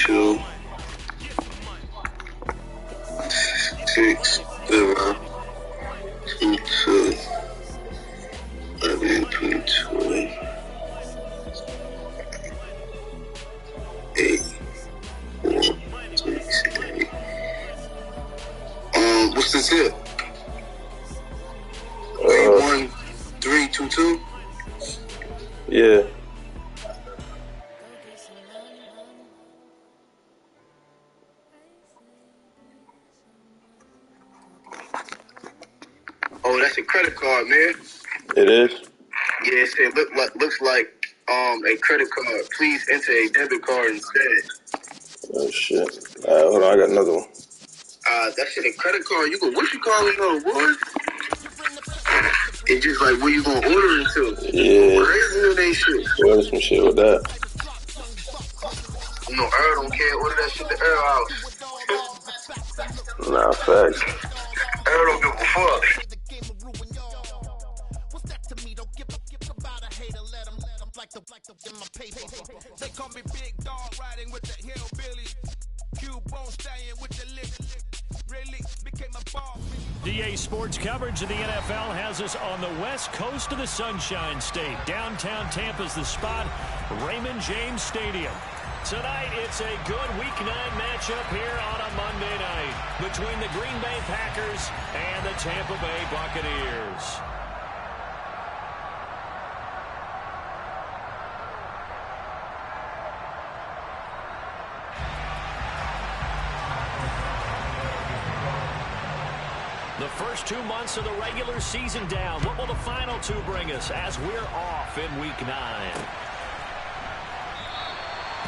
2 6 0 2 2 11 22 8 4 26 8. What's the tip? 1 3 2 2. Yeah. Oh, that's a credit card, man. It is? Yeah, it said looks like a credit card. Please enter a debit card instead. Oh shit. Hold on, I got another one. That shit a credit card. You go, what you calling though, boy? It's just like where you gonna order it to? Yeah. Crazy they shit. Order some shit with that. You know, Earl don't care. Order that shit to Earl house. Nah, facts. Earl don't give a fuck. They call me big dog riding with the hillbilly. Cubone staying with the lift. Really became a ball. DA Sports coverage of the NFL has us on the west coast of the Sunshine State. Downtown Tampa's the spot, Raymond James Stadium. Tonight, it's a good Week 9 matchup here on a Monday night between the Green Bay Packers and the Tampa Bay Buccaneers. The first 2 months of the regular season down. What will the final 2 bring us as we're off in Week 9?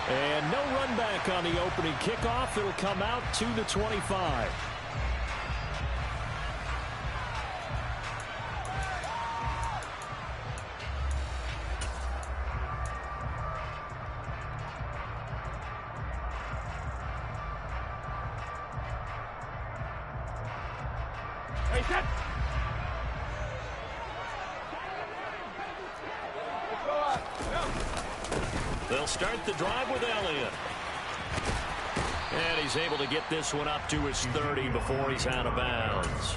And no run back on the opening kickoff. It'll come out to the 25. They'll start the drive with Elliott. And he's able to get this one up to his 30 before he's out of bounds.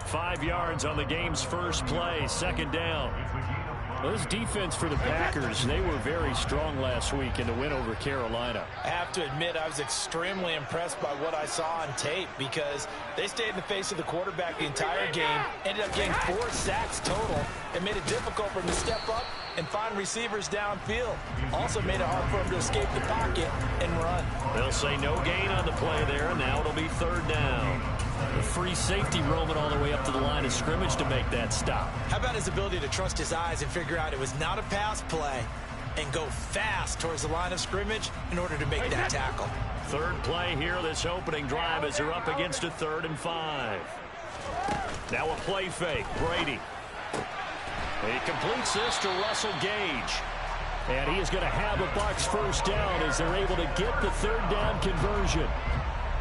5 yards on the game's first play, second down. Well, this defense for the Packers, they were very strong last week in the win over Carolina. I have to admit, I was extremely impressed by what I saw on tape because they stayed in the face of the quarterback the entire game, ended up getting 4 sacks total, and made it difficult for him to step up and find receivers downfield. Also made it hard for him to escape the pocket and run. They'll say no gain on the play there, and now it'll be third down. A free safety roaming all the way up to the line of scrimmage to make that stop. How about his ability to trust his eyes and figure out it was not a pass play and go fast towards the line of scrimmage in order to make that tackle. Third play here, this opening drive as they're up against a 3rd and 5. Now a play fake, Brady. He completes this to Russell Gage. And he is going to have a Bucs first down as they're able to get the third down conversion.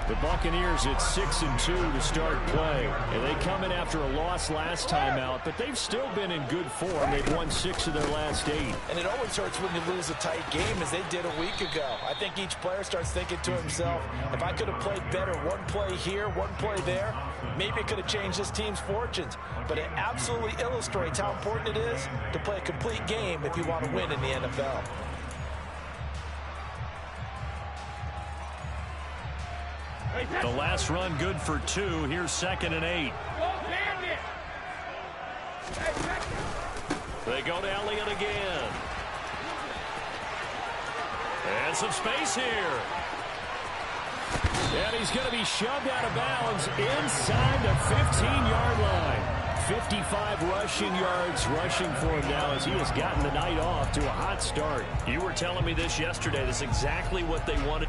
The Buccaneers at 6-2 to start play. And they come in after a loss last time out, but they've still been in good form. They've won 6 of their last 8. And it always hurts when you lose a tight game as they did a week ago. I think each player starts thinking to himself, if I could have played better one play here, one play there, maybe it could have changed this team's fortunes. But it absolutely illustrates how important it is to play a complete game if you want to win in the NFL. The last run good for 2. Here's 2nd and 8. They go to Elliott again. And some space here. And he's going to be shoved out of bounds inside the 15-yard line. 55 rushing yards rushing for him now as he has gotten the night off to a hot start. You were telling me this yesterday. This is exactly what they wanted.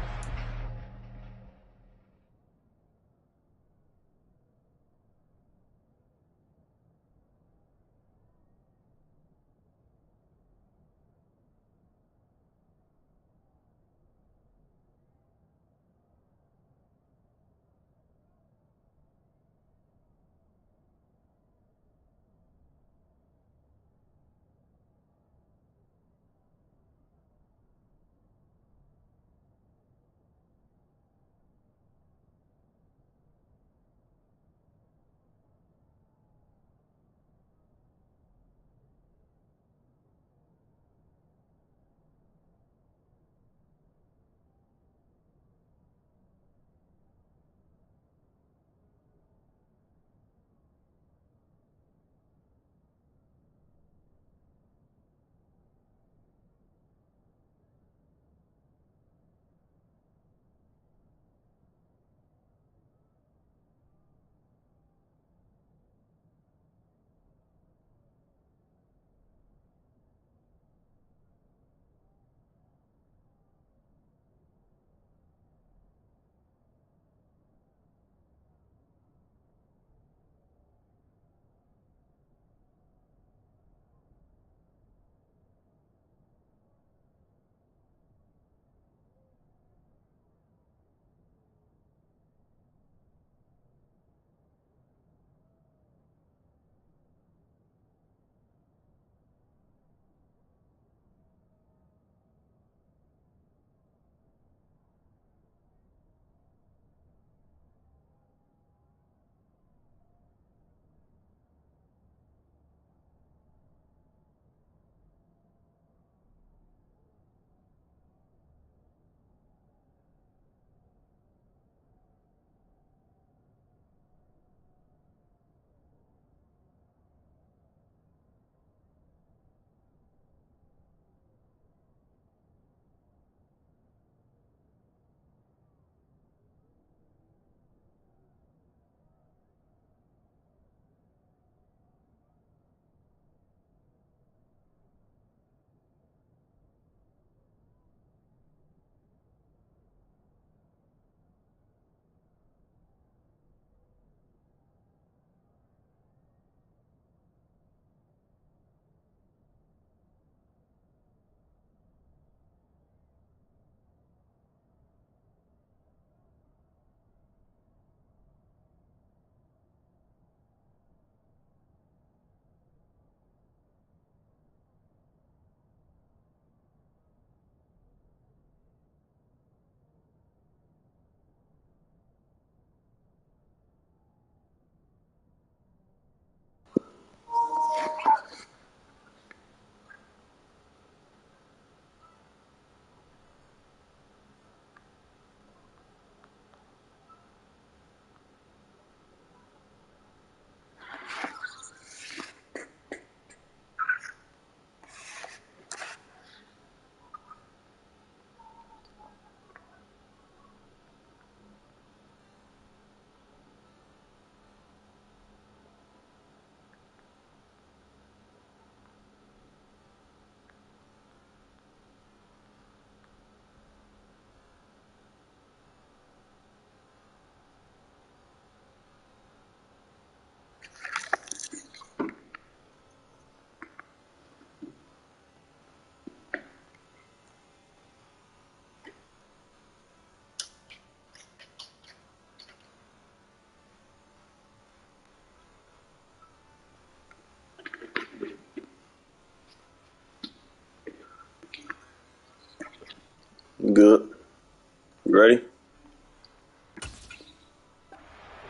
ready?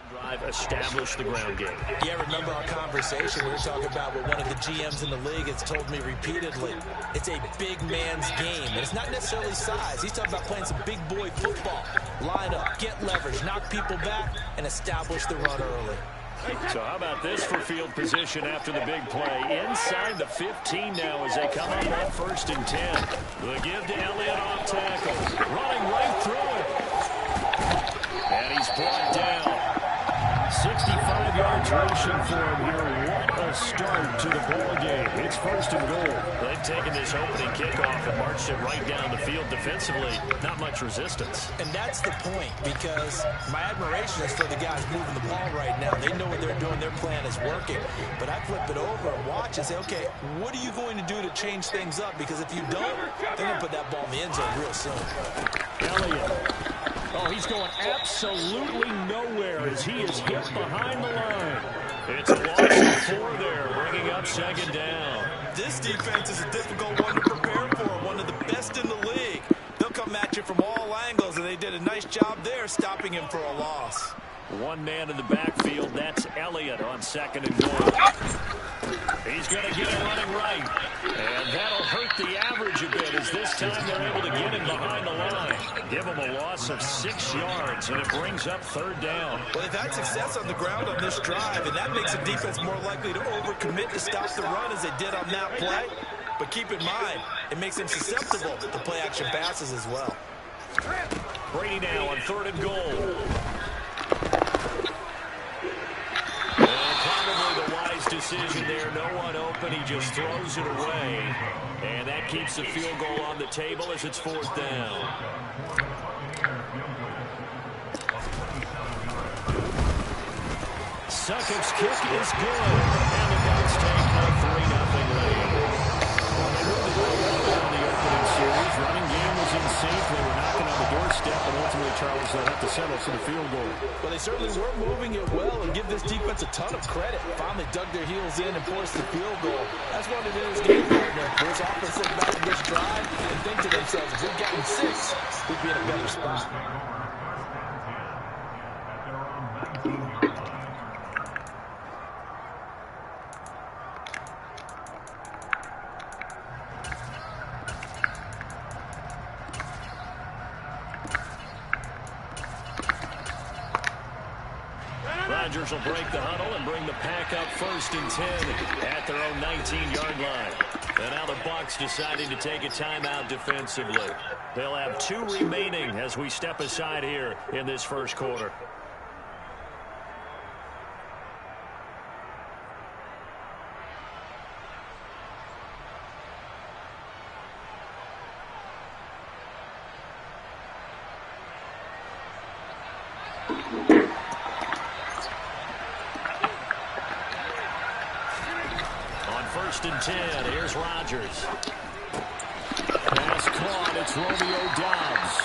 Drive, establish the ground game. Yeah, remember our conversation? We were talking about what one of the GMs in the league has told me repeatedly. It's a big man's game, and it's not necessarily size. He's talking about playing some big boy football. Line up, get leverage, knock people back, and establish the run early. So how about this for field position after the big play? Inside the 15 now as they come up on 1st and 10. The give to Elliott off tackle. Running right through it. And he's brought down. 65 yards rushing for him here. What a start to the ball game. It's 1st and goal. They've taken this opening kickoff and marched it right down the field defensively. Not much resistance. And that's the point, because my admiration is for the guys moving the ball right now. They know what they're doing. Their plan is working. But I flip it over and watch and say, okay, what are you going to do to change things up? Because if you don't, they're going to put that ball in the end zone real soon. Elliott. Oh, he's going absolutely nowhere as he is hit behind the line. It's a loss of 4 there, bringing up 2nd down. This defense is a difficult one to prepare for, one of the best in the league. They'll come at you from all angles, and they did a nice job there stopping him for a loss. One man in the backfield, that's Elliott on 2nd and goal. He's going to get it running right. And that'll hurt the average a bit as this time they're able to get him behind the line. Give him a loss of 6 yards, and it brings up 3rd down. Well, they've had success on the ground on this drive, and that makes the defense more likely to overcommit to stop the run as they did on that play. But keep in mind, it makes them susceptible to play-action passes as well. Brady now on 3rd and goal. Decision there, no one open, he just throws it away, and that keeps the field goal on the table as it's 4th down. Succop's kick is good, and the Ducks take a 3-0 lead. Well, they moved the ball well in the opening series. Running game was in sync. They were knocking on the doorstep, but ultimately, Charles, they'll have to settle for the field goal. Well, they certainly were moving it well, and give this defense a ton of credit. Finally dug their heels in and forced the field goal. That's what it is, game partner. This offense look back at this drive and think to themselves, if we'd gotten 6, we'd be in a better spot. Rodgers will break the huddle and bring the pack up 1st and 10 at their own 19-yard line. And now the Bucs deciding to take a timeout defensively. They'll have 2 remaining as we step aside here in this 1st quarter. On 1st and 10, here's Rodgers. Pass caught, it's Romeo Doubs.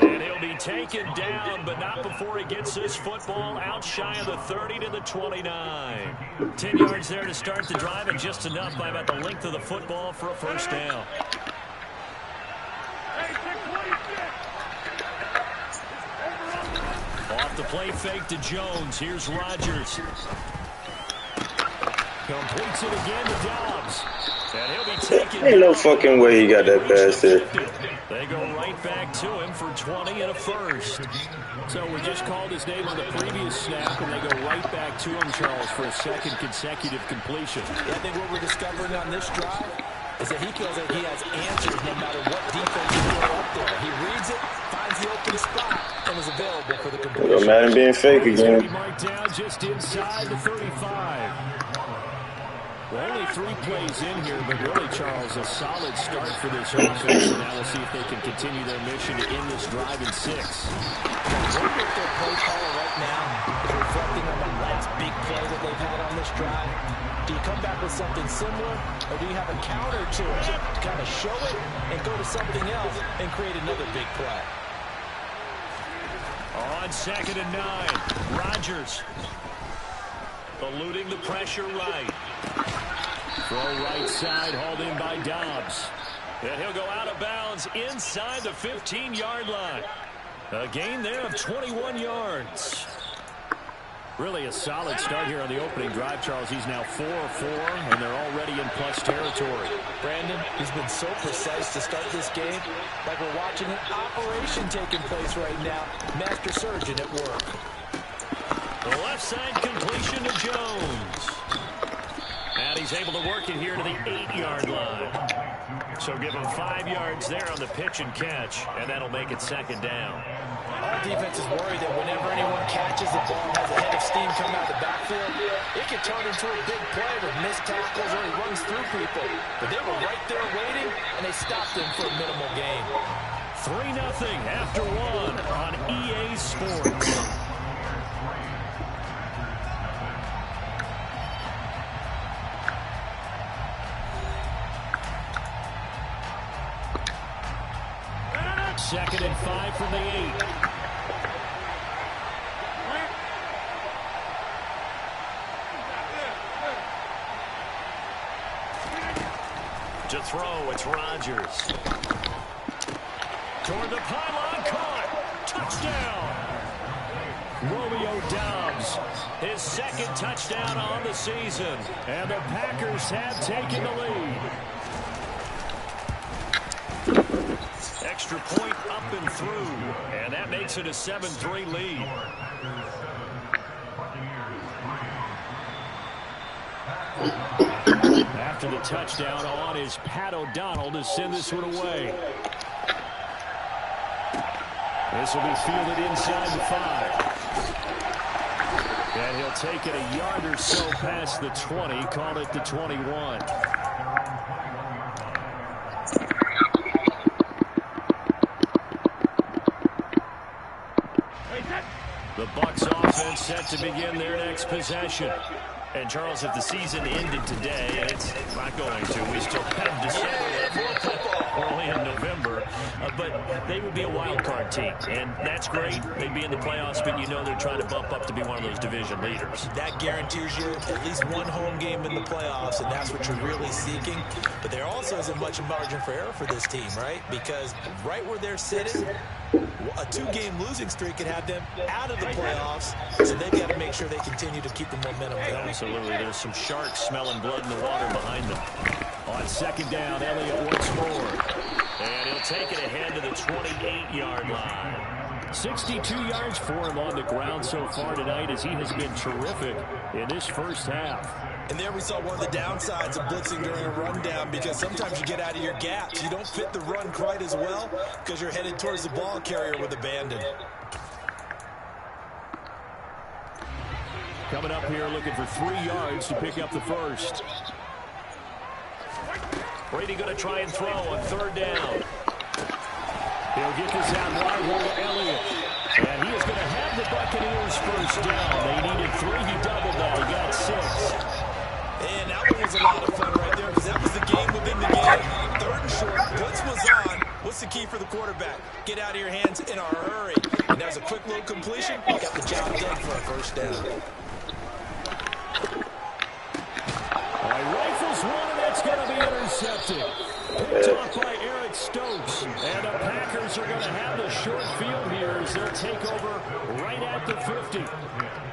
And he'll be taken down, but not before he gets this football out shy of the 30 to the 29. 10 yards there to start the drive, and just enough by about the length of the football for a 1st down. Off the play fake to Jones. Here's Rodgers. Completes it again to Doubs. And he'll be taken. Ain't no fucking way he got that pass there. They go right back to him for 20 and a 1st. So we just called his name on the previous snap, and they go right back to him, Charles, for a 2nd consecutive completion. Yeah, I think what we're discovering on this drive is that he feels like he has answers no matter what defense you throw up there. He reads it, finds the open spot, and is available for the completion. Madden being fake again. Marked down just inside the 35. Well, only 3 plays in here, but really, Charles, a solid start for this offense. Now we'll see if they can continue their mission to end this drive in 6. I wonder if their play caller right now is reflecting on the last big play that they've had on this drive. Do you come back with something similar, or do you have a counter to it to kind of show it and go to something else and create another big play? On 2nd and 9, Rodgers eluding the pressure right. Throw right side, hauled in by Doubs. And he'll go out of bounds inside the 15-yard line. A gain there of 21 yards. Really a solid start here on the opening drive, Charles. He's now 4 of 4, and they're already in plus territory. Brandon, he's been so precise to start this game, like we're watching an operation taking place right now. Master surgeon at work. The left side completion to Jones. And he's able to work it here to the 8-yard line. So give him 5 yards there on the pitch and catch, and that'll make it second down. Our defense is worried that whenever anyone catches the ball and has a head of steam coming out of the backfield, it can turn into a big play with missed tackles or he runs through people. But they were right there waiting, and they stopped him for a minimal gain. 3-0 after 1 on EA Sports. Second and 5 from the 8. To throw, it's Rodgers. Toward the pylon, caught. Touchdown. Romeo Doubs, his second touchdown on the season. And the Packers have taken the lead. Extra point up and through, and that makes it a 7-3 lead. After the touchdown on is Pat O'Donnell to send this one away. This will be fielded inside the 5. And he'll take it a yard or so past the 20, call it the 21. The Bucs offense set to begin their next possession. And, Charles, if the season ended today, and it's not going to, we still have December, early in November, but they would be a wild card team. And that's great. They'd be in the playoffs, but you know they're trying to bump up to be one of those division leaders. That guarantees you at least one home game in the playoffs, and that's what you're really seeking. But there also isn't much margin for error for this team, right? Because right where they're sitting, a 2-game losing streak could have them out of the playoffs, so they've got to make sure they continue to keep the momentum going. Absolutely. There's some sharks smelling blood in the water behind them. On second down, Elliott once more. And he'll take it ahead to the 28-yard line. 62 yards for him on the ground so far tonight, as he has been terrific in this first half. And there we saw one of the downsides of blitzing during a rundown, because sometimes you get out of your gaps. You don't fit the run quite as well because you're headed towards the ball carrier with abandon. Coming up here looking for 3 yards to pick up the first. Brady going to try and throw on third down. He'll get this out wide here to Elliott. And he is going to have the Buccaneers first down. They needed 3. He doubled that. He got 6. And that one was a lot of fun right there, because that was the game within the game. Third and short, blitz was on. What's the key for the quarterback? Get out of your hands in a hurry. And there's a quick little completion. Got the job done for a first down. Rifles one, and that's going to be intercepted. Picked off by Eric Stokes. And the Packers are going to have the short field here as they'll take over right at the 50.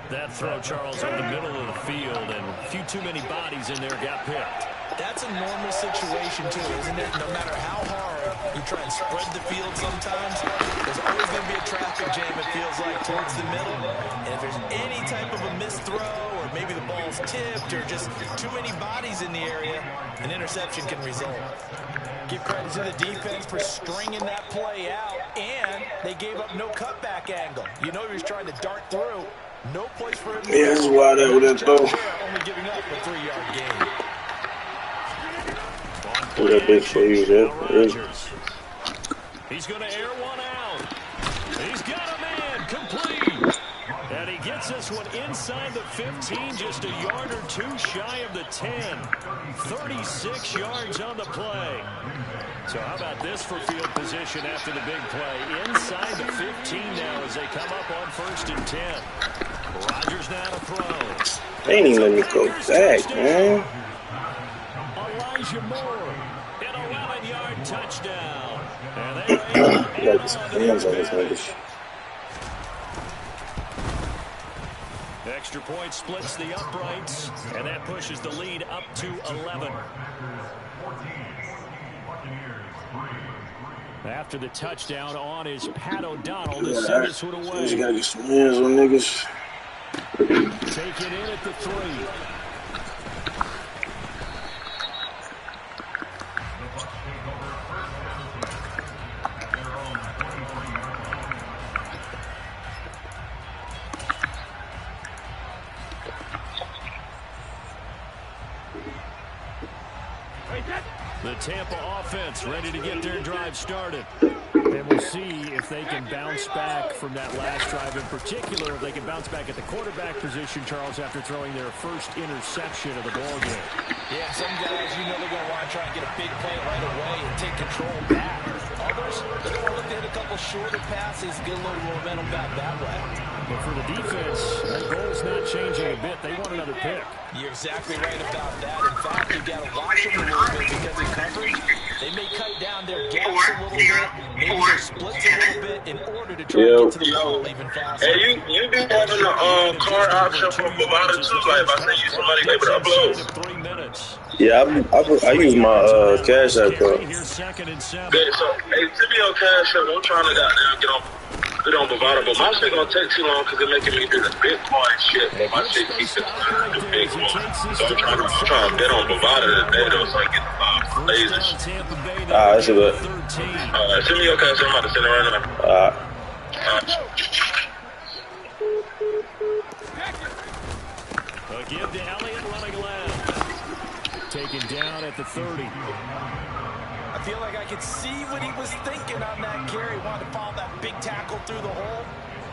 That throw, Charles, on the middle of the field, and a few too many bodies in there got picked. That's a normal situation, too, isn't it? No matter how hard you try and spread the field sometimes, there's always going to be a traffic jam, it feels like, towards the middle. And if there's any type of a missed throw, or maybe the ball's tipped, or just too many bodies in the area, an interception can result. Give credit to the defense for stringing that play out, and they gave up no cutback angle. You know he was trying to dart through. No place for him. Yeah, that's why they would have thrown. Only giving up a 3-yard gain. What that bitch for you, man? He's going to air one out. He's got a man complete. And he gets this one inside the 15, just a yard or 2 shy of the 10. 36 yards on the play. So how about this for field position after the big play? Inside the 15 now as they come up on 1st and 10. Rodgers now to throw. They ain't even let me go back, man. Elijah Moore, an 11-yard touchdown. And they are able to He got his hands on his niggas. Extra point splits the uprights, and that pushes the lead up to 11. After the touchdown on is Pat O'Donnell to send this one away. You gotta get some hands on niggas. Take it in at the 3. The Tampa offense ready to get their drive started. And we'll see if they can bounce back from that last drive in particular, if they can bounce back at the quarterback position, Charles, after throwing their first interception of the ball game. Yeah, some guys, you know they're going to want to try and get a big play right away and take control back. Others, they're going to look to hit a couple shorter passes, get a little momentum back that way. But for the defense, that goal's not changing a bit. They want another pick. You're exactly right about that. In fact, you've got to watch them a little bit because in coverage, they may cut down their gaps a little bit, maybe their splits a little bit in order to try to get to the ball even faster. Hey, you be having a card option for Bovada too, like if I send you somebody able to upload. 3 minutes. Yeah, I use my Cash App card. Here's 2nd and 7. Okay, so hey, send me your Cash App. I'm trying to get on Bovada, but my shit gonna take too long because it's making me do the Bitcoin shit. My shit keeps it the big one. So I'm trying to bet on Bovada today though, so I get lazy. That's a good. Send me your Cash App. I'm about to send it right now. A give to Elliott running left. Taken down at the 30. I feel like I could see what he was thinking on that carry. Wanted to follow that big tackle through the hole.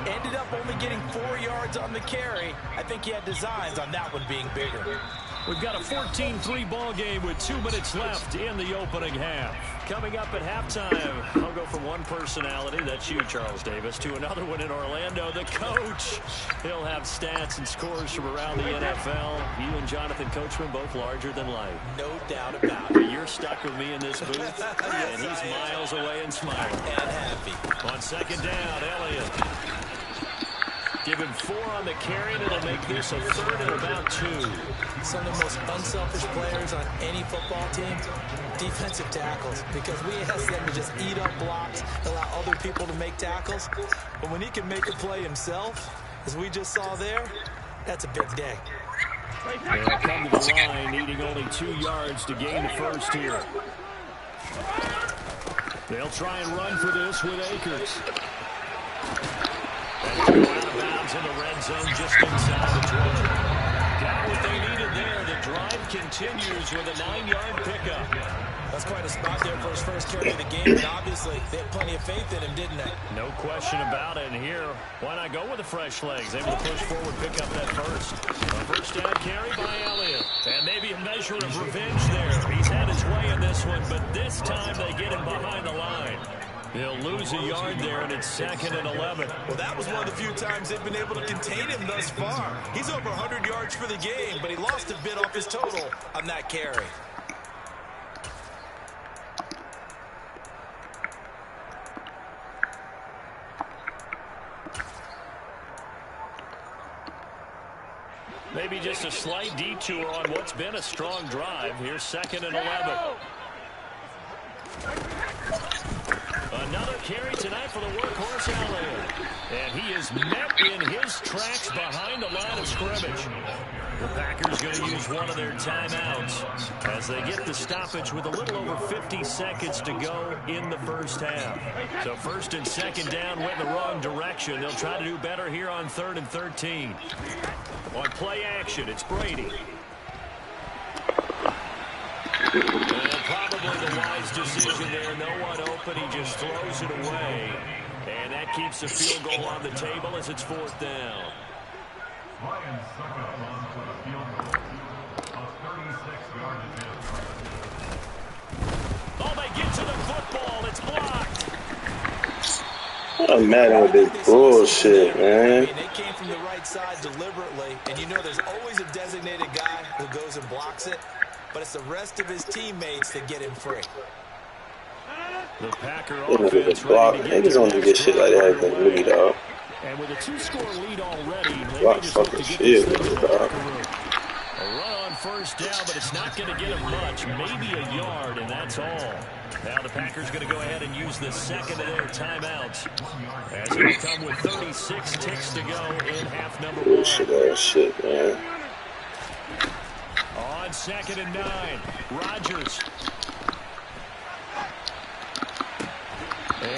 Ended up only getting 4 yards on the carry. I think he had designs on that one being bigger. We've got a 14-3 ball game with 2 minutes left in the opening half. Coming up at halftime, I'll go from one personality, that's you, Charles Davis, to another one in Orlando, the coach. He'll have stats and scores from around the NFL. You and Jonathan Coachman both larger than life. No doubt about it. But you're stuck with me in this booth, and he's miles away and smiling. And happy. On 2nd down, Elliott. Give him 4 on the carry, and it'll make this a 3rd and about 2. Some of the most unselfish players on any football team, defensive tackles, because we ask them to just eat up blocks, allow other people to make tackles. But when he can make a play himself, as we just saw there, that's a big day. They'll come to the line, needing only 2 yards to gain the first here. They'll try and run for this with Akers. And go out of bounds in the red zone just inside the 20. Got what they needed there. The drive continues with a 9-yard pickup. That's quite a spot there for his first carry of the game, and obviously they had plenty of faith in him, didn't they? No question about it. And here, why not go with the fresh legs? Able to push forward, pick up that first. A first down carry by Elliott. And maybe a measure of revenge there. He's had his way in this one, but this time they get him behind the line. They'll lose a yard there, and it's 2nd and 11. Well, that was one of the few times they've been able to contain him thus far. He's over 100 yards for the game, but he lost a bit off his total on that carry. Maybe just a slight detour on what's been a strong drive. Here's 2nd and 11. Another carry tonight for the workhorse Elliott. And he is met in his tracks behind the line of scrimmage. The Packers going to use one of their timeouts as they get the stoppage with a little over 50 seconds to go in the first half. So 1st and 2nd down went in the wrong direction. They'll try to do better here on 3rd and 13. On play action, it's Brady. And probably the wise decision there. No one open. He just throws it away. And that keeps the field goal on the table as it's 4th down. Oh, they get to the football. It's blocked. I'm mad with this bullshit, man. I mean, they came from the right side deliberately, and you know there's always a designated guy who goes and blocks it, but it's the rest of his teammates that get him free. The Packer offense block. Niggas don't do this shit like that in the league, dog. And with a 2-score lead already, they Wow, may just look to fucking get this shit. thing in the locker room. A run on first down, but it's not going to get him much. Maybe a yard, and that's all. Now the Packers going to go ahead and use the second of their timeouts, as it'll come with 36 ticks to go in half number 1. Bullshit ass shit, man. On 2nd and 9, Rodgers.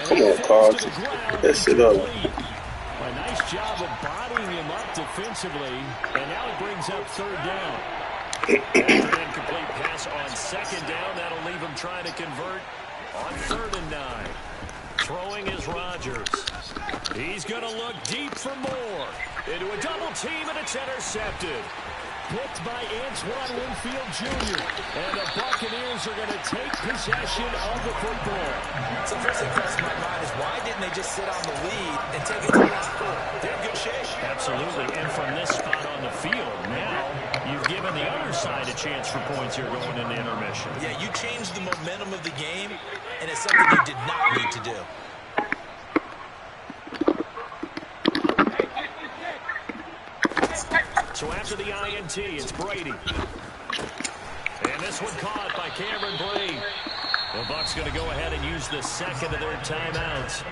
Come on, Cards. Get that shit up. A nice job of bodying him up defensively, and now it brings up 3rd down. After an incomplete pass on 2nd down, that'll leave him trying to convert on 3rd and 9. Throwing is Rodgers. He's going to look deep for more. Into a double team, and it's intercepted. Picked by Antoine Winfield Jr. And the Buccaneers are going to take possession of the football. So first thing crossed my mind is why didn't they just sit on the lead and take it to the last quarter? They're in good shape. Absolutely. And from this spot on the field, now you've given the other side a chance for points here going into intermission. Yeah, you changed the momentum of the game, and it's something you did not need to do. So after the INT, it's Brady. And this one caught by Cameron Brady. The Bucs going to go ahead and use the second of their timeouts,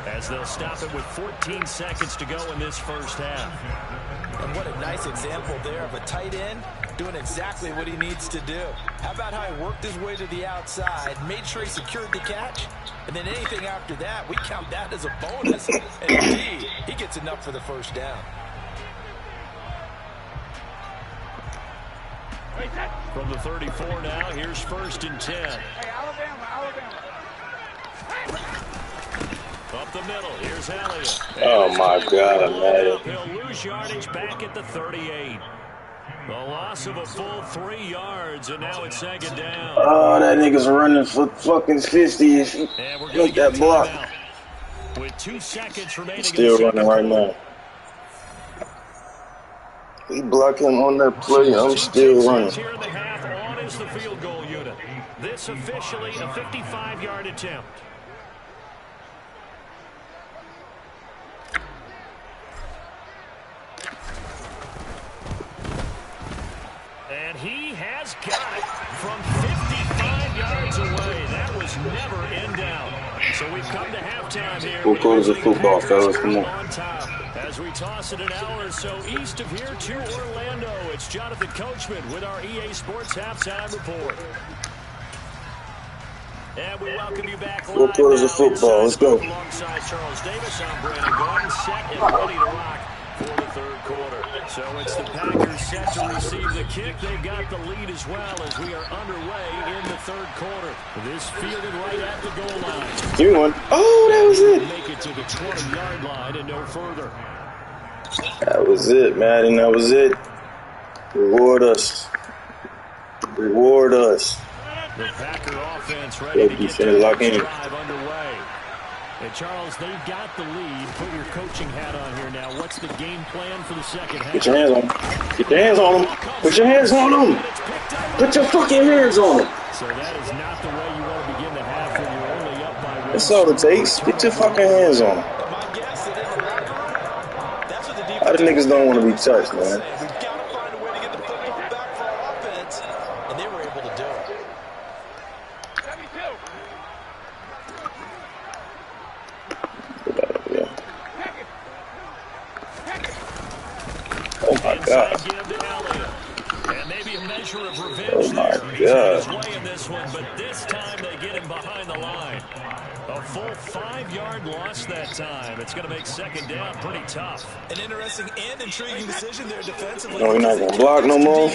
as they'll stop it with 14 seconds to go in this first half. And what a nice example there of a tight end doing exactly what he needs to do. How about how he worked his way to the outside, made sure he secured the catch, and then anything after that, we count that as a bonus. And indeed, he gets enough for the first down. From the 34 now, here's 1st and 10. Hey, Alabama. Up the middle, here's Elliott. Oh my God, man. He'll lose yardage back at the 38. The loss of a full 3 yards, and now it's 2nd down. Oh, that nigga's running for fucking 50 if he make that block. With 2 seconds remaining. Still running right now. He blocked him on that play. I'm still running. Here in the half, on is the field goal unit. This officially a 55-yard attempt. And he has got it from 55 yards away. That was never in doubt. So we've come to halftime here. 4 quarters of football, fellas. Come on. As we toss it an hour or so east of here to Orlando, it's Jonathan Coachman with our EA Sports Halftime Report. And we welcome you back live 4 quarters of football. Let's go. Alongside Charles Davis, I'm Brandon Gordon, set and ready to rock for the 3rd quarter. So it's the Packers set to receive the kick. They've got the lead as well as we are underway in the 3rd quarter. This fielded right at the goal line. You won. Oh, that was it. Make it to the 20-yard line and no further. That was it, Madden. That was it. Reward us. Reward us. The Packer offense ready to get their drive underway. And Charles, they've got the lead. Put your coaching hat on here now. What's the game plan for the second half? Put your hands on him. Get your hands on him. Put your hands on him. Put your fucking hands on him. So that is not the way you want to begin the half when you're only up by 1. That's all it takes. Get your fucking hands on him. A lot of niggas don't want to be touched, man. We've got to find a way to get the football back for our offense, and they were able to do it. 72. Oh my God. And maybe a measure of revenge Oh my there. He's God. on his way in this one, but this time they get him behind the line. A full 5-yard loss that time. It's going to make 2nd down pretty tough. An interesting and intriguing decision there defensively. No, he's not going to block no more. On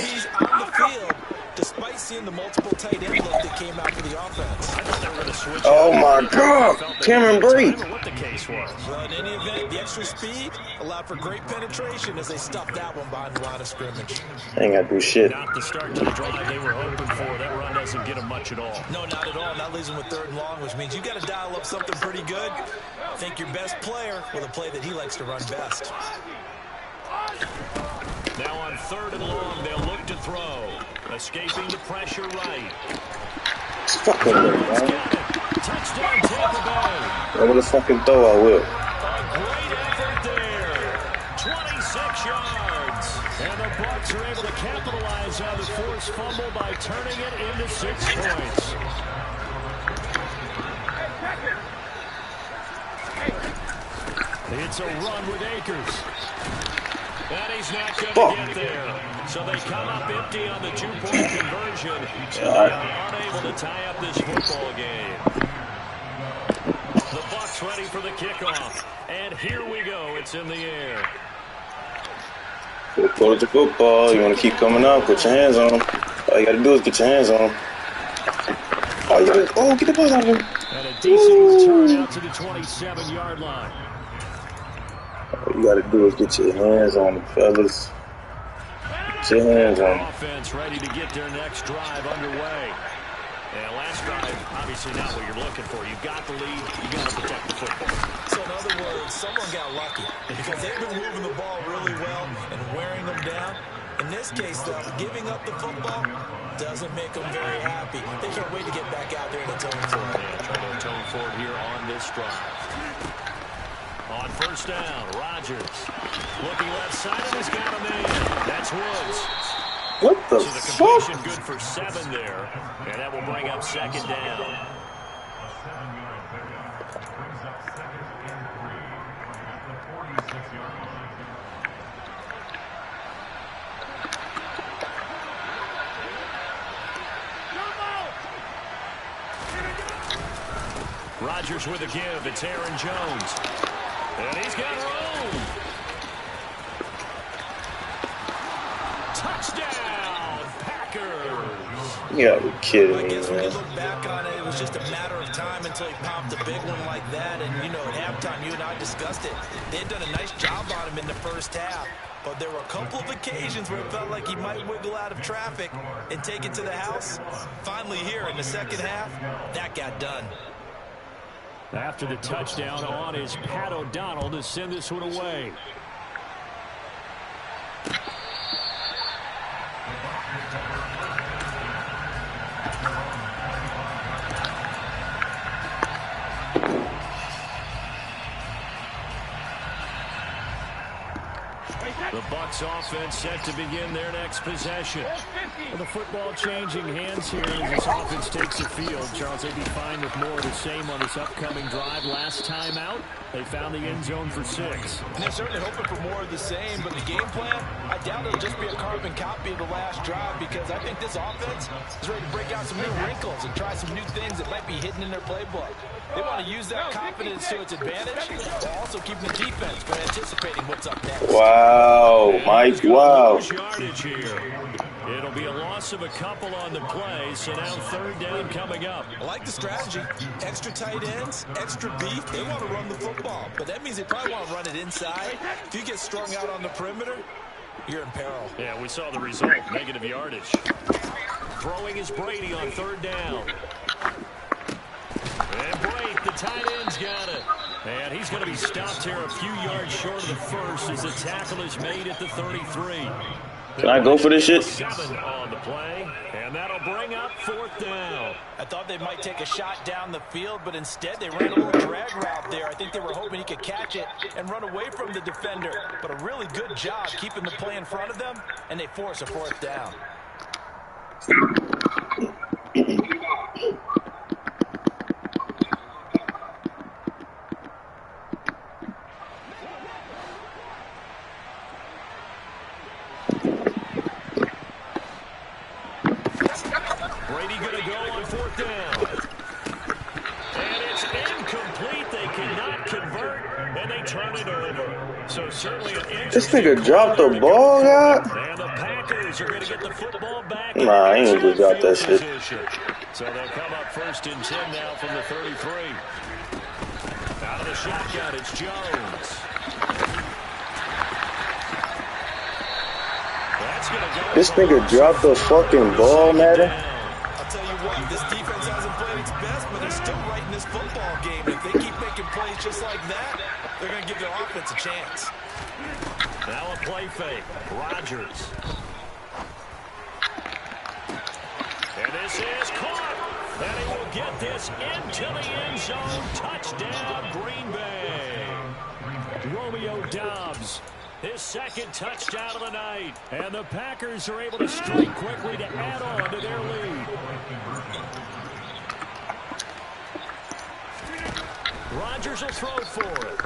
the field, despite seeing the multiple tight end look that came out for the offense. I thought they were going to switch. Oh my God. Cameron Brady. What the case was. Well, in any event, the extra speed allowed for great penetration as they stuffed that one behind the line of scrimmage. I ain't got to do shit. Not the start to the drive they were hoping for. That run doesn't get them much at all. No, not at all. That leaves them with 3rd and long, which means you got to dial up something pretty good. Think your best player with a play that he likes to run best. Now on 3rd and long, they'll look to throw. Escaping the pressure right. It's fucking me, man. Touchdown Tampa Bay. I'm going to fucking throw, I will. A great effort there. And the Bucs are able to capitalize on the forced fumble by turning it into 6 points. It's a run with Akers. And he's not going to get there. So they come up empty on the 2-point conversion. And they are unable to tie up this football game. The Bucs ready for the kickoff. And here we go. It's in the air. Football to football. You want to keep coming up. Put your hands on them. All you got to do is get your hands on them. Oh, get the ball out of him. And a decent return out to the 27-yard line. All you got to do is get your hands on them, fellas. Get your hands on them. Offense ready to get their next drive underway. And last drive, obviously not what you're looking for. You've got the lead. You've got to protect the football. So in other words, someone got lucky because they've been moving the ball really well and wearing them down. In this case, though, giving up the football doesn't make them very happy. They can't wait to get back out there and atone for it. Yeah, trying to atone for it here on this drive. On first down, Rodgers looking left side, and he's got a man. That's Woods. What the So the fuck? completion good for 7 there, and that will bring up 2nd down. Rodgers with a give. It's Aaron Jones. And he's got room. Touchdown, Packers. You gotta be kidding I me, guess when you man. look back on it, it was just a matter of time until he popped a big one like that. And, you know, at halftime, you and I discussed it. They had done a nice job on him in the first half. But there were a couple of occasions where it felt like he might wiggle out of traffic and take it to the house. Finally here in the second half, that got done. After the touchdown on is Pat O'Donnell to send this one away. The Bucs offense set to begin their next possession. Well, the football changing hands here as this offense takes the field. Charles, they'd be fine with more of the same on this upcoming drive. Last time out, they found the end zone for 6. And they're certainly hoping for more of the same, but the game plan, I doubt it'll just be a carbon copy of the last drive because I think this offense is ready to break out some new wrinkles and try some new things that might be hidden in their playbook. They want to use that confidence to its advantage while also keeping the defense from anticipating what's up next. Wow, Mike, wow. Yardage here. It'll be a loss of a couple on the play, so now 3rd down coming up. I like the strategy. Extra tight ends, extra beef. They want to run the football, but that means they probably want to run it inside. If you get strung out on the perimeter, you're in peril. Yeah, we saw the result. Negative yardage. Throwing is Brady on 3rd down. And Brady, the tight end's got it. And he's going to be stopped here a few yards short of the first as the tackle is made at the 33. Can I go for this shit? 7 on the play, and that'll bring up 4th down. I thought they might take a shot down the field, but instead they ran a little drag route there. I think they were hoping he could catch it and run away from the defender. But a really good job keeping the play in front of them, and they force a 4th down. Brady going to go on 4th down. And it's incomplete. They cannot convert, and they turn it over. So certainly an interesting. This nigga dropped the ball, God. And the Packers are going to get the football back. Nah, he ain't just dropped that shit. So they'll come up 1st and 10 now from the 33. Out of the shotgun, it's Jones. That's going to go. This nigga dropped the fucking ball, Madden. I'll tell you what, this defense hasn't played its best, but they're still right in this football game. If they keep making plays just like that, they're going to give their offense a chance. Now a play fake. Rodgers. And this is caught. And he will get this into the end zone. Touchdown, Green Bay. Romeo Doubs His second touchdown of the night. And the Packers are able to strike quickly to add on to their lead. Rodgers will throw for it.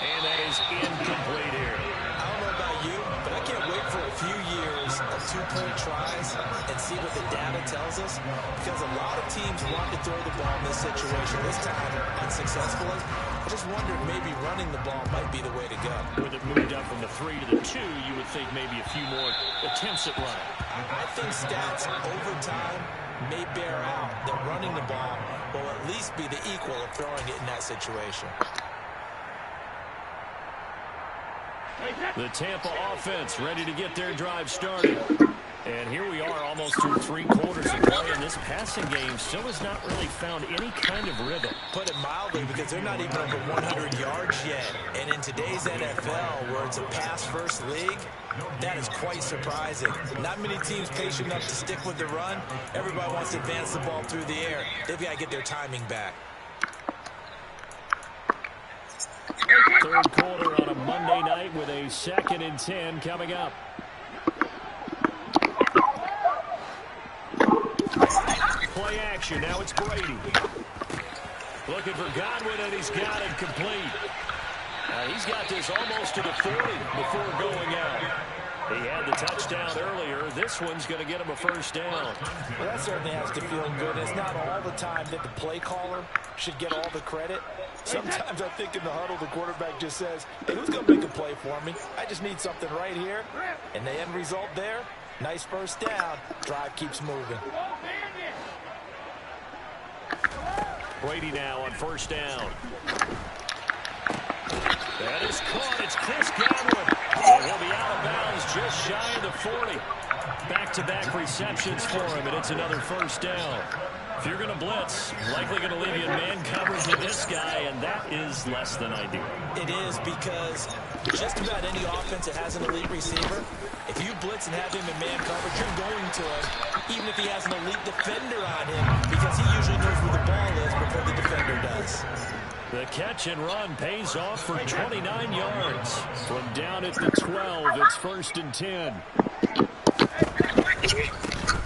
And that is incomplete here. I don't know about you, but I can't wait for a few years of two-point tries and see what the data tells us, because a lot of teams want to throw the ball in this situation. This time, unsuccessfully. I just wonder if maybe running the ball might be the way to go. With it moved up from the 3 to the 2, you would think maybe a few more attempts at running. I think stats over time may bear out that running the ball will at least be the equal of throwing it in that situation. The Tampa offense ready to get their drive started. And here we are almost through 3 quarters of play, and this passing game still has not really found any kind of rhythm. Put it mildly, because they're not even over 100 yards yet. And in today's NFL, where it's a pass-first league, that is quite surprising. Not many teams patient enough to stick with the run. Everybody wants to advance the ball through the air. They've got to get their timing back. Third quarter on a Monday night with a 2nd and 10 coming up. Play action. Now it's Brady. Looking for Godwin, and he's got it complete. He's got this almost to the 40 before going out. He had the touchdown earlier. This one's going to get him a first down. Well, that certainly has to feel good. It's not all the time that the play caller should get all the credit. Sometimes I think in the huddle, the quarterback just says, hey, who's going to make a play for me? I just need something right here. And the end result there, nice first down. Drive keeps moving. Brady now on first down. That is caught. It's Chris Godwin. And he'll be out of bounds just shy of the 40. Back-to-back receptions for him, and it's another first down. If you're going to blitz, likely going to leave you in man coverage with this guy, and that is less than ideal. It is, because just about any offense that has an elite receiver, if you blitz and have him in man coverage, you're going to him, even if he has an elite defender on him, because he usually knows where the ball is before the defender does. The catch and run pays off for 29 yards. From down at the 12, it's 1st and 10.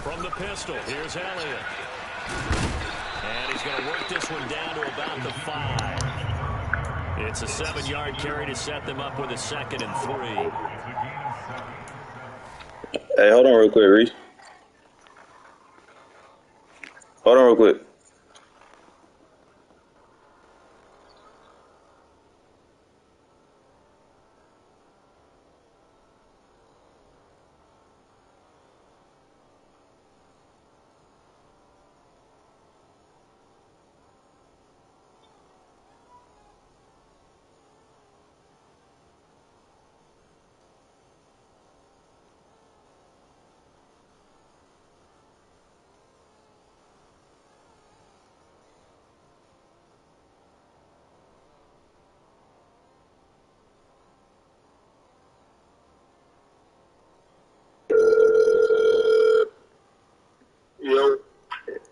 From the pistol, here's Elliott. And he's going to work this one down to about the 5. It's a 7-yard carry to set them up with a 2nd and 3. Hey, hold on real quick, Reese. Hold on real quick.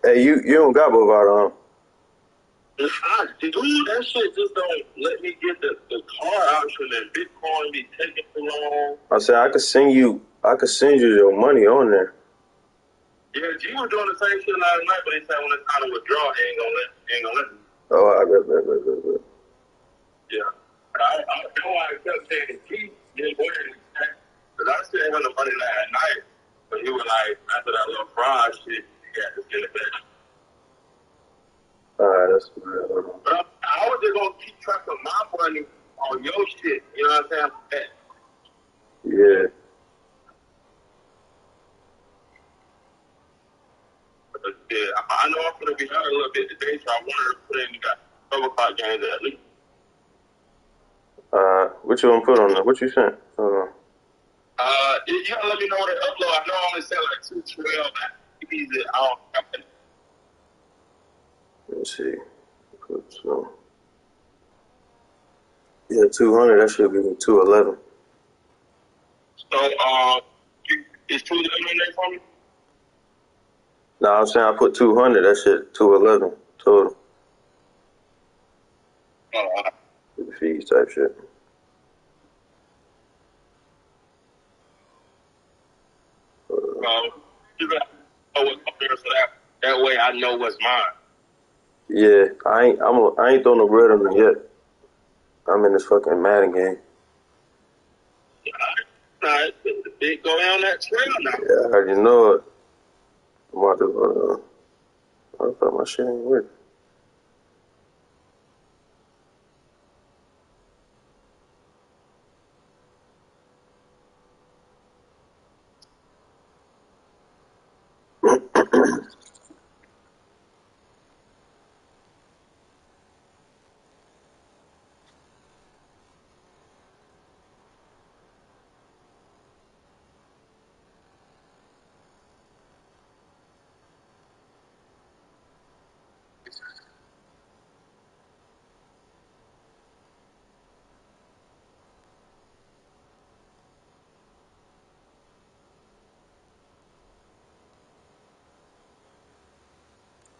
Hey, you don't got Bovada, I do. That shit just don't let me get the car option, and Bitcoin be taking too long. I said I could send you your money on there. Yeah, G was doing the same shit last night, but he said when it's time to withdraw, he ain't gonna let me. Oh, I bet. Yeah. I know why I kept saying G didn't wear it, because I sent him the money last night, but he was like, after that little fraud shit, he had to send it back. Alright, that's good. But I was just gonna keep track of my money on your shit, you know what I'm saying? Yeah. Yeah, I know I'm gonna be hurt a little bit today, so I wanted to put in the 12 o'clock games at least. What you gonna put on there? What you sent? You gotta let me know what to upload. I know I only sent like 212. I don't have it. Let me see. So, yeah, 200. That should be 211. So, is 211 in there for me? No, I'm saying I put 200. That shit 211 total. Oh, The fees type shit. code. You gotta know what code is, so that way I know what's mine. Yeah, I ain't throwing no bread on it yet. I'm in this fucking Madden game. Nah, big go down that trail now. Yeah, I already know it. I'm about to, I thought my shit ain't working.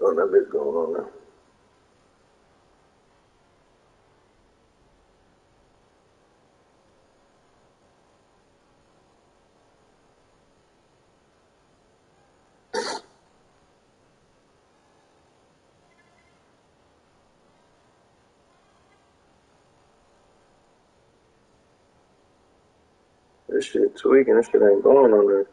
Oh, that bitch going on now. This shit tweaking. This shit ain't going on there.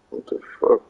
What the fuck?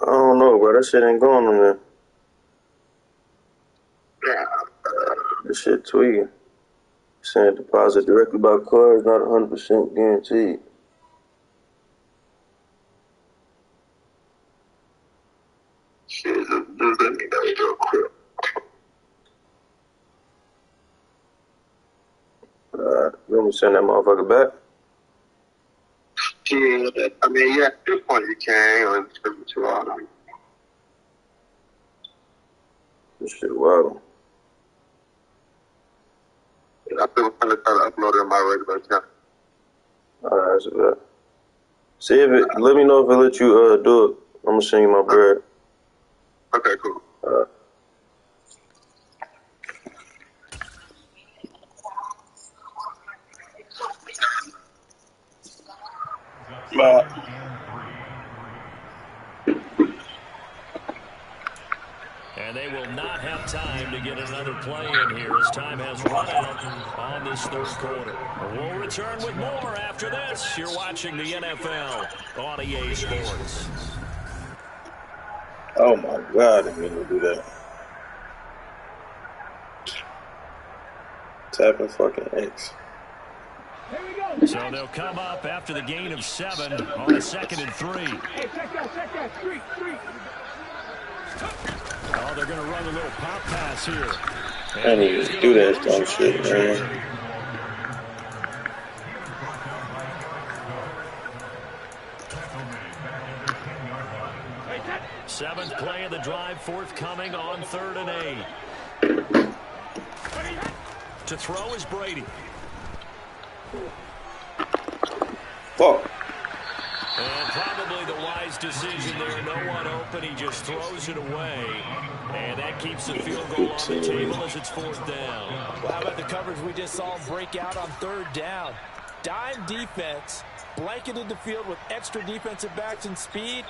I don't know, bro. That shit ain't going on there. This shit tweaking. Saying deposit directly by card is not 100% guaranteed. Shit, just let me know real quick. You want me to send that motherfucker back? Yeah, I mean, yeah, at this point you can, or it's going to be too hard. This shit wild. I feel I'm going to try to upload it on my regular account. Alright, that's about it. See if it, let me know if it let you do it. I'm gonna send you my bread. Okay, cool. And they will not have time to get another play in here as time has run out on this third quarter. We'll return with more after this. You're watching the NFL on EA Sports. Oh my God, I didn't mean to do that. Tapping fucking X. So they'll come up after the gain of 7 on a 2nd and 3. Hey, check that. Street. Oh, they're going to run a little pop pass here. I didn't even do that dumb shit, man. Seventh play of the drive forthcoming on 3rd and 8. To throw is Brady. Fuck. And probably the wise decision there. No one open. He just throws it away. And that keeps the field goal on the table as it's 4th down. Well, how about the coverage we just saw him break out on 3rd down? Dime defense, blanketed the field with extra defensive backs and speed,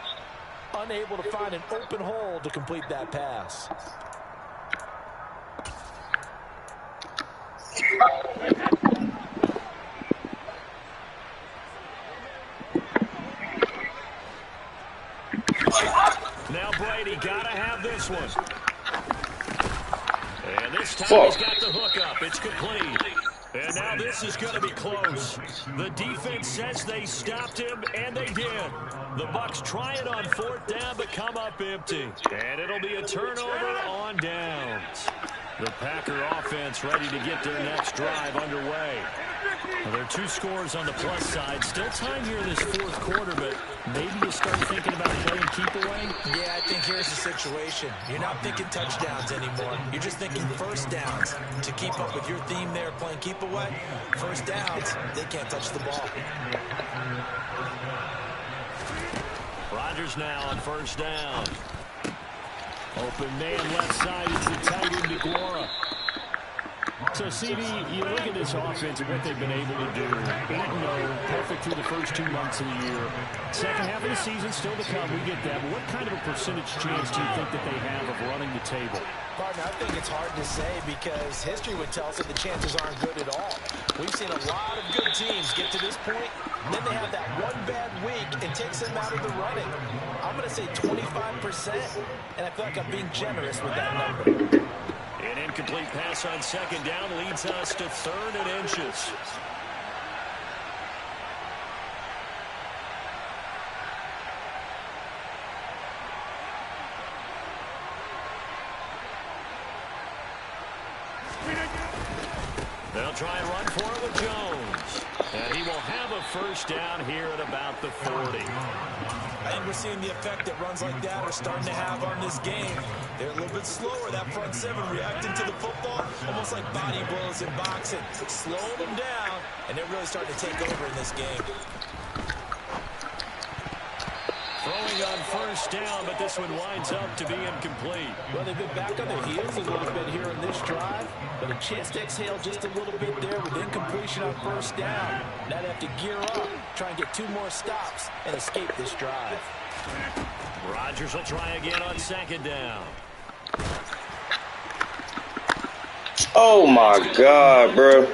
unable to find an open hole to complete that pass. Now Brady gotta have this one. And this time he's got the hook up. It's complete. And now this is going to be close. The defense says they stopped him, and they did. The Bucs try it on 4th down, but come up empty. And it'll be a turnover on downs. The Packer offense ready to get their next drive underway. Well, there are 2 scores on the plus side. Still time here in this 4th quarter, but maybe you start thinking about playing keep away? Yeah, I think here's the situation. You're not thinking touchdowns anymore. You're just thinking first downs. To keep up with your theme there, playing keep away, first downs, they can't touch the ball. Rodgers now on 1st down. Open man left side. It's the tight end DeGuara. So, CD, you look at this offense and what they've been able to do. 8-0, perfect through the first 2 months of the year. Second half of the season still to come. We get that. But what kind of a percentage chance do you think that they have of running the table? Partner, I think it's hard to say because history would tell us that the chances aren't good at all. We've seen a lot of good teams get to this point, and then they have that one bad week and takes them out of the running. I'm going to say 25%, and I feel like I'm being generous with that number. An incomplete pass on 2nd down leads us to 3rd and inches. They'll try and run for it with Jones. And he will have a 1st down here at about the 40. I think we're seeing the effect that runs like that are starting to have on this game. They're a little bit slower, that front 7 reacting to the football, almost like body blows in boxing. Slowing them down, and they're really starting to take over in this game. Throwing on 1st down, but this one winds up to be incomplete. Well, they've been back on their heels a little bit here in this drive, but a chance to exhale just a little bit there with incompletion on 1st down. Now they have to gear up, try and get 2 more stops, and escape this drive. Rodgers will try again on 2nd down. Oh, my God, bro.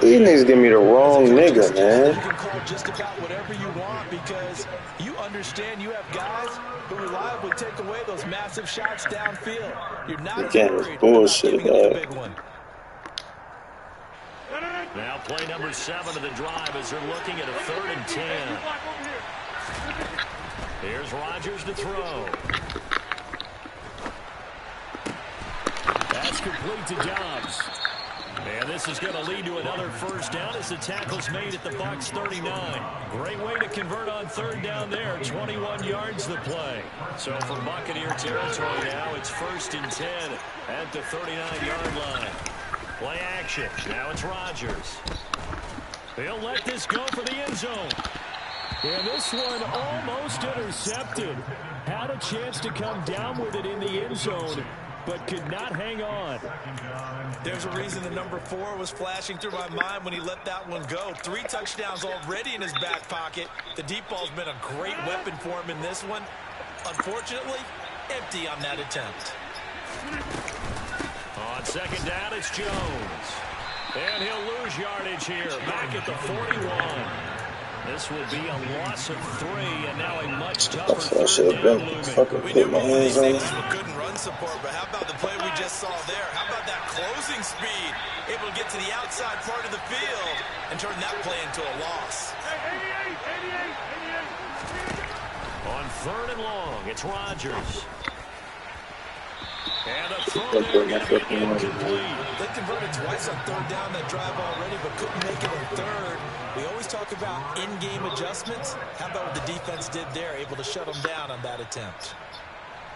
These niggas give me the wrong nigga, man. You can call just about whatever you want because you understand you have guys who reliably take away those massive shots downfield. You're not as worried about giving up the big one. Now play number 7 of the drive as they're looking at a 3rd and 10. Here's Rodgers to throw. That's complete to Dobbs. And this is going to lead to another 1st down as the tackle's made at the Bucs 39. Great way to convert on 3rd down there. 21 yards the play. So for Buccaneer territory now, it's 1st and 10 at the 39-yard line. Play action. Now it's Rodgers. They'll let this go for the end zone. And this one almost intercepted. Had a chance to come down with it in the end zone, but could not hang on. There's a reason the number 4 was flashing through my mind when he let that one go. 3 touchdowns already in his back pocket. The deep ball's been a great weapon for him in this one. Unfortunately, empty on that attempt. On 2nd down, it's Jones. And he'll lose yardage here, back at the 41. This will be a loss of 3, and now a much tougher 3rd down looming. We knew both of these safeties were good in run support, but how about the play we just saw there? How about that closing speed? Able to get to the outside part of the field and turn that play into a loss. On 3rd and long, it's Rodgers. And a throw there going to be incomplete. They converted twice on 3rd down that drive already, but couldn't make it on 3rd. We always talk about in-game adjustments. How about what the defense did there, able to shut them down on that attempt?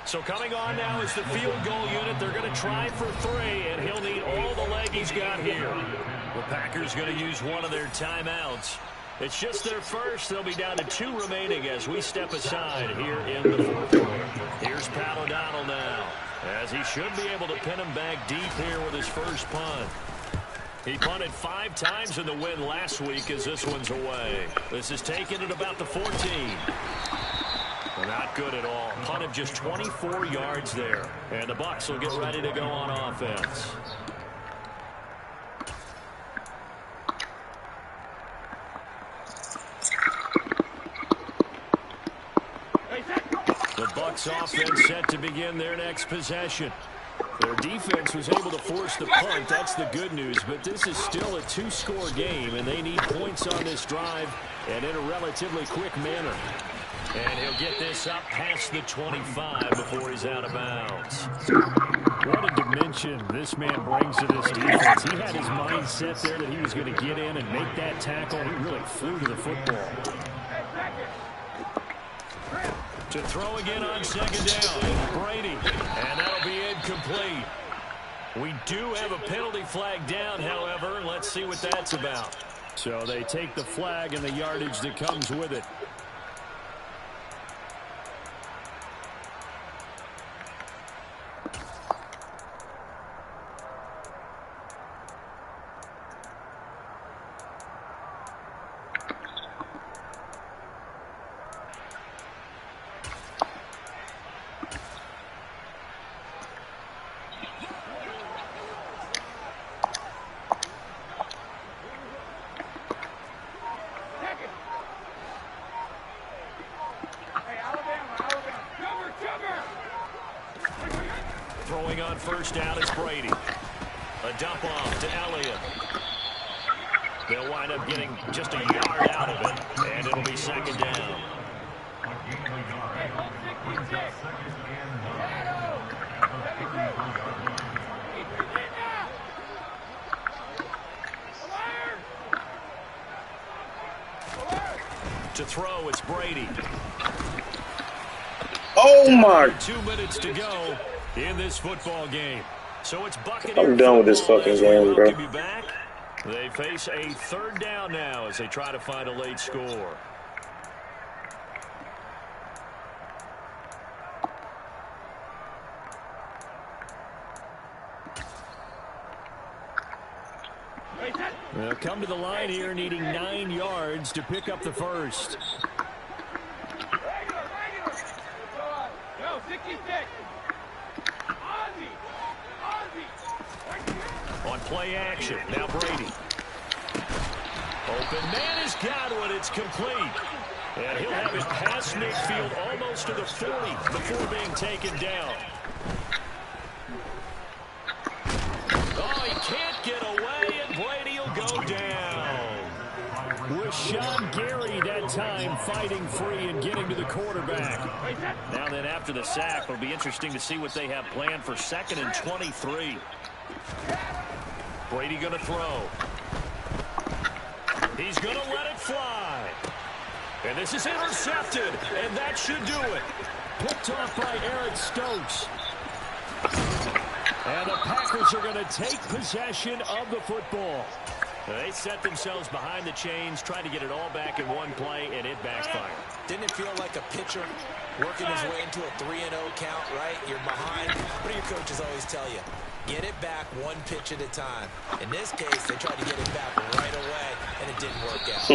So coming on now is the field goal unit. They're going to try for 3, and he'll need all the leg he's got here. The Packers going to use one of their timeouts. It's just their first. They'll be down to 2 remaining as we step aside here in the 4th quarter. Here's Pat O'Donnell now, as he should be able to pin him back deep here with his first punt. He punted 5 times in the win last week as this one's away. This is taken at about the 14. Not good at all. Punt of just 24 yards there. And the Bucs will get ready to go on offense. Bucs offense set to begin their next possession. Their defense was able to force the punt. That's the good news. But this is still a two-score game, and they need points on this drive and in a relatively quick manner. And he'll get this up past the 25 before he's out of bounds. What a dimension this man brings to this defense. He had his mind set there that he was going to get in and make that tackle. He really flew to the football. To throw again on second down, Brady, and that'll be incomplete. We do have a penalty flag down, however. Let's see what that's about. So they take the flag and the yardage that comes with it. Throwing on first down, it's Brady. A dump off to Elliott. They'll wind up getting just a yard out of it, and it'll be second down. To throw, it's Brady. Oh my! 2 minutes to go in this football game. So it's Buccaneers. I'm done with this fucking game, bro. They face a third down now as they try to find a late score. They'll come to the line here needing 9 yards to pick up the first. On play action, now Brady. Open man has got one, it's complete. And he'll have it past midfield almost to the 40 before being taken down. Oh, he can't get away, and Brady will go down. With Sean Gary that time fighting free and getting to the quarterback. Now then, after the sack, it'll be interesting to see what they have planned for 2nd and 23. Brady going to throw. He's going to let it fly. And this is intercepted, and that should do it. Picked off by Eric Stokes. And the Packers are going to take possession of the football. They set themselves behind the chains, trying to get it all back in one play, and it backfired. Didn't it feel like a pitcher working his way into a 3-0 count, right? You're behind. What do your coaches always tell you? Get it back one pitch at a time. In this case, they tried to get it back right away, and it didn't work out.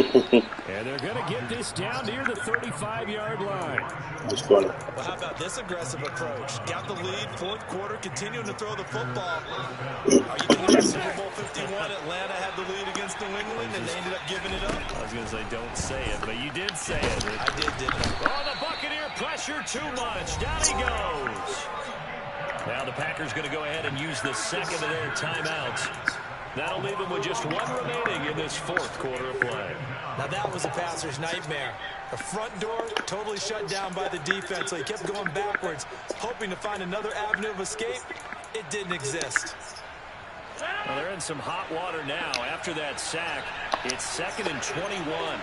And they're going to get this down near the 35-yard line. That's funny. Well, how about this aggressive approach? Got the lead, fourth quarter, continuing to throw the football. Are you going to Super Bowl 51? Atlanta had the lead against New England, and they ended up giving it up? I was going to say, don't say it, but you did say it. I did, didn't I? Oh, the Buccaneer pressure too much. Down he goes. Now the Packers going to go ahead and use the second of their timeouts. That'll leave them with just one remaining in this fourth quarter of play. Now that was a passer's nightmare. The front door totally shut down by the defense, so he kept going backwards, hoping to find another avenue of escape. It didn't exist. Well, they're in some hot water now. After that sack, it's 2nd and 21.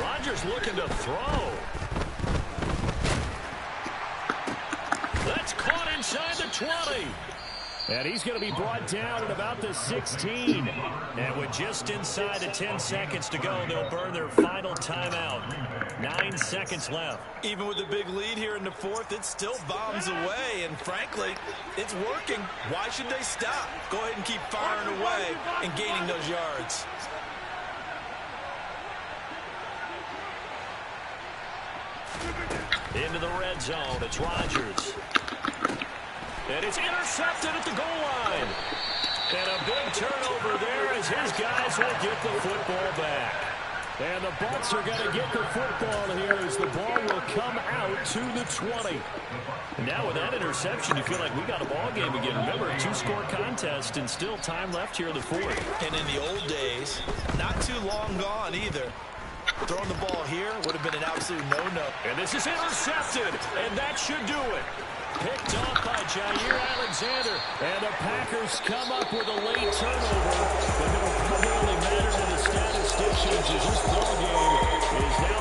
Rodgers looking to throw. That's caught inside the 20. And he's going to be brought down at about the 16. And with just inside the 10 seconds to go, they'll burn their final timeout. 9 seconds left. Even with a big lead here in the fourth, it still bombs away. And frankly, it's working. Why should they stop? Go ahead and keep firing away and gaining those yards. Into the red zone, it's Rodgers. And it's intercepted at the goal line. And a big turnover there as his guys will get the football back. And the Bucs are going to get the football here as the ball will come out to the 20. Now with that interception, you feel like we got a ball game again. Remember, a two-score contest and still time left here in the fourth. And in the old days, not too long gone either. Throwing the ball here would have been an absolute no-no. And this is intercepted, and that should do it. Picked off by Jair Alexander. And the Packers come up with a late turnover. But it'll probably matter to the statisticians as this ball game is now